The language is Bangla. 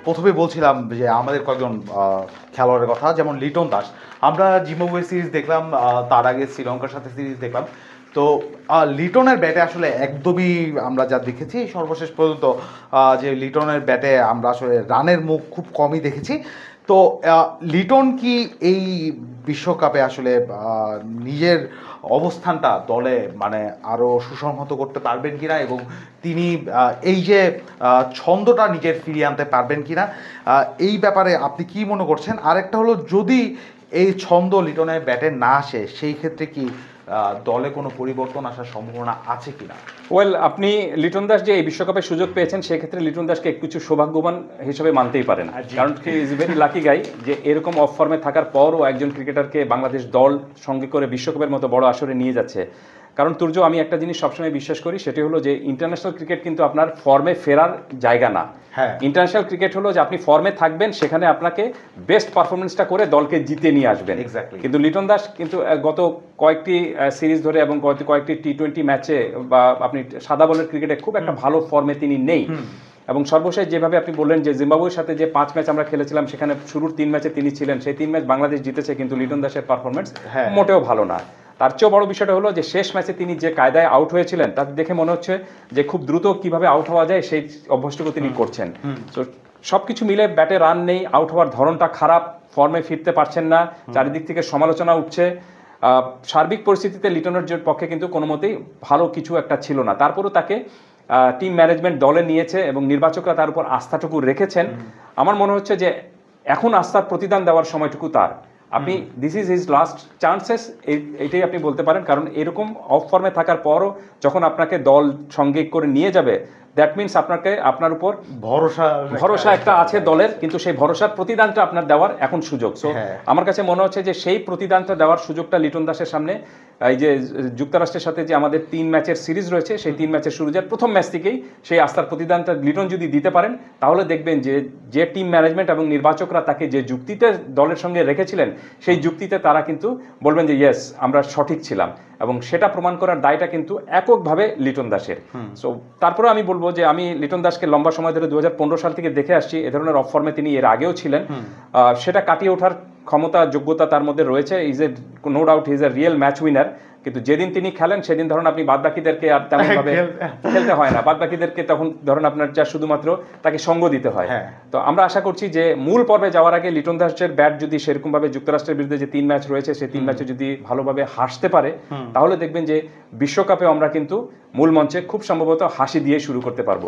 প্রথমে বলছিলাম যে আমাদের কয়েকজন খেলোয়াড়ের কথা, যেমন লিটন দাস। আমরা জিম্বাবুয়ে সিরিজ দেখলাম, তার আগে শ্রীলঙ্কার সাথে সিরিজ দেখলাম। তো লিটনের ব্যাটে আসলে একদমই আমরা যা দেখেছি সর্বশেষ পর্যন্ত, যে লিটনের ব্যাটে আমরা আসলে রানের মুখ খুব কমই দেখেছি। তো লিটন কি এই বিশ্বকাপে আসলে নিজের অবস্থানটা দলে মানে আরও সুসংহত করতে পারবেন কিনা, এবং তিনি এই যে ছন্দটা নিজের ফিরিয়ে আনতে পারবেন কিনা, এই ব্যাপারে আপনি কি মনে করছেন? আরেকটা হলো, যদি এই ছন্দ লিটনের ব্যাটে না আসে, সেই ক্ষেত্রে কি দলে কোনো পরিবর্তন আসার সম্ভাবনা আছে কিনা? ওয়েল, আপনি লিটন দাস যে এই বিশ্বকাপে সুযোগ পেয়েছেন, সেক্ষেত্রে লিটন দাসকে কিছু সৌভাগ্যবান হিসেবে মানতেই পারেন, কারণ হি ইজ ভেরি লাকি গাই যে এরকম অফ ফর্মে থাকার পরও একজন ক্রিকেটারকে বাংলাদেশ দল সঙ্গে করে বিশ্বকাপের মতো বড় আসরে নিয়ে যাচ্ছে। কারণ তুর্য, আমি একটা জিনিস সবসময় বিশ্বাস করি, সেটি হলো যে ইন্টারন্যাশনাল ক্রিকেট কিন্তু আপনার ফর্মে ফেরার জায়গা না। ইন্টারন্যাশনাল ক্রিকেট হলো যে আপনি ফর্মে থাকবেন, সেখানে আপনাকে বেস্ট পারফরমেন্সটা করে দলকে জিতে নিয়ে আসবেন। কিন্তু লিটন দাস কিন্তু গত কয়েকটি সিরিজ ধরে এবং কয়েকটি টি-20 ম্যাচে বা আপনি সাদা বলের ক্রিকেটে খুব একটা ভালো ফর্মে তিনি নেই। এবং সর্বশেষ যেভাবে আপনি বললেন যে জিম্বাবুয়ের সাথে যে 5 ম্যাচ আমরা খেলেছিলাম, সেখানে শুরুর 3 ম্যাচে তিনি ছিলেন, সেই 3 ম্যাচ বাংলাদেশ জিতেছে, কিন্তু লিটন দাসের পারফরমেন্স মোটেও ভালো না। তার চেয়েও বড় বিষয়টা হলো যে শেষ ম্যাচে তিনি যে কায়দায় আউট হয়েছিলেন, তাতে দেখে মনে হচ্ছে যে খুব দ্রুত কিভাবে আউট হওয়া যায় সেই অভ্যাসটুকু তিনি করছেন। তো সবকিছু মিলে ব্যাটে রান নেই, আউট হওয়ার ধরনটা খারাপ, ফর্মে ফিরতে পারছেন না, চারিদিক থেকে সমালোচনা উঠছে। সার্বিক পরিস্থিতিতে লিটনের পক্ষে কিন্তু কোনো মতেই ভালো কিছু একটা ছিল না। তারপরও তাকে টিম ম্যানেজমেন্ট দলে নিয়েছে এবং নির্বাচকরা তার উপর আস্থাটুকু রেখেছেন। আমার মনে হচ্ছে যে এখন আস্থার প্রতিদান দেওয়ার সময়টুকু তার। আপনি this is his last chances, এইটাই আপনি বলতে পারেন। কারণ এরকম অফ ফর্মে থাকার পরও যখন আপনাকে দল সঙ্গে করে নিয়ে যাবে, দ্যাট মিনস আপনার উপর ভরসা একটা আছে দলের, কিন্তু সেই ভরসার প্রতিদানটা আপনার দেওয়ার এখন সুযোগ। সো আমার কাছে মনে হচ্ছে যে সেই প্রতিদানটা দেওয়ার সুযোগটা লিটন দাসের সামনে, এই যে যুক্তরাষ্ট্রের সাথে যে আমাদের 3 ম্যাচের সিরিজ রয়েছে, সেই 3 ম্যাচের শুরু যার প্রথম ম্যাচ থেকেই সেই আস্থার প্রতিদানটা লিটন যদি দিতে পারেন, তাহলে দেখবেন যে টিম ম্যানেজমেন্ট এবং নির্বাচকরা তাকে যে যুক্তিতে দলের সঙ্গে রেখেছিলেন, সেই যুক্তিতে তারা কিন্তু বলবেন যে ইয়েস, আমরা সঠিক ছিলাম, এবং সেটা প্রমাণ করার দায়টা কিন্তু এককভাবে লিটন দাসের। সো তারপরে আমি বলবো যে আমি লিটন দাসকে লম্বা সময় ধরে 2015 সাল থেকে দেখে আসছি, এ ধরনের অফ ফর্মে তিনি এর আগেও ছিলেন, সেটা কাটিয়ে ওঠার ক্ষমতা যোগ্যতা তার মধ্যে রয়েছে। No doubt he is a real match winner. কিন্তু যেদিন তিনি খেলেন, সেদিন ধরুন আপনি বাদবাকিদেরকে আর তেমনভাবে খেলতে হয় না, বাদবাকিদেরকে তখন ধরুন আপনার যা শুধুমাত্র তাকে সঙ্গ দিতে হয়। তো আমরা আশা করছি যে মূল পর্বে যাওয়ার আগে লিটন দাসের ব্যাট যদি সেরকমভাবে যুক্তরাষ্ট্রের বিরুদ্ধে যে 3 ম্যাচ রয়েছে, সেই 3 ম্যাচে যদি ভালোভাবে হাসতে পারে, তাহলে দেখবেন যে বিশ্বকাপে আমরা কিন্তু মূল মঞ্চে খুব সম্ভবত হাসি দিয়ে শুরু করতে পারবো।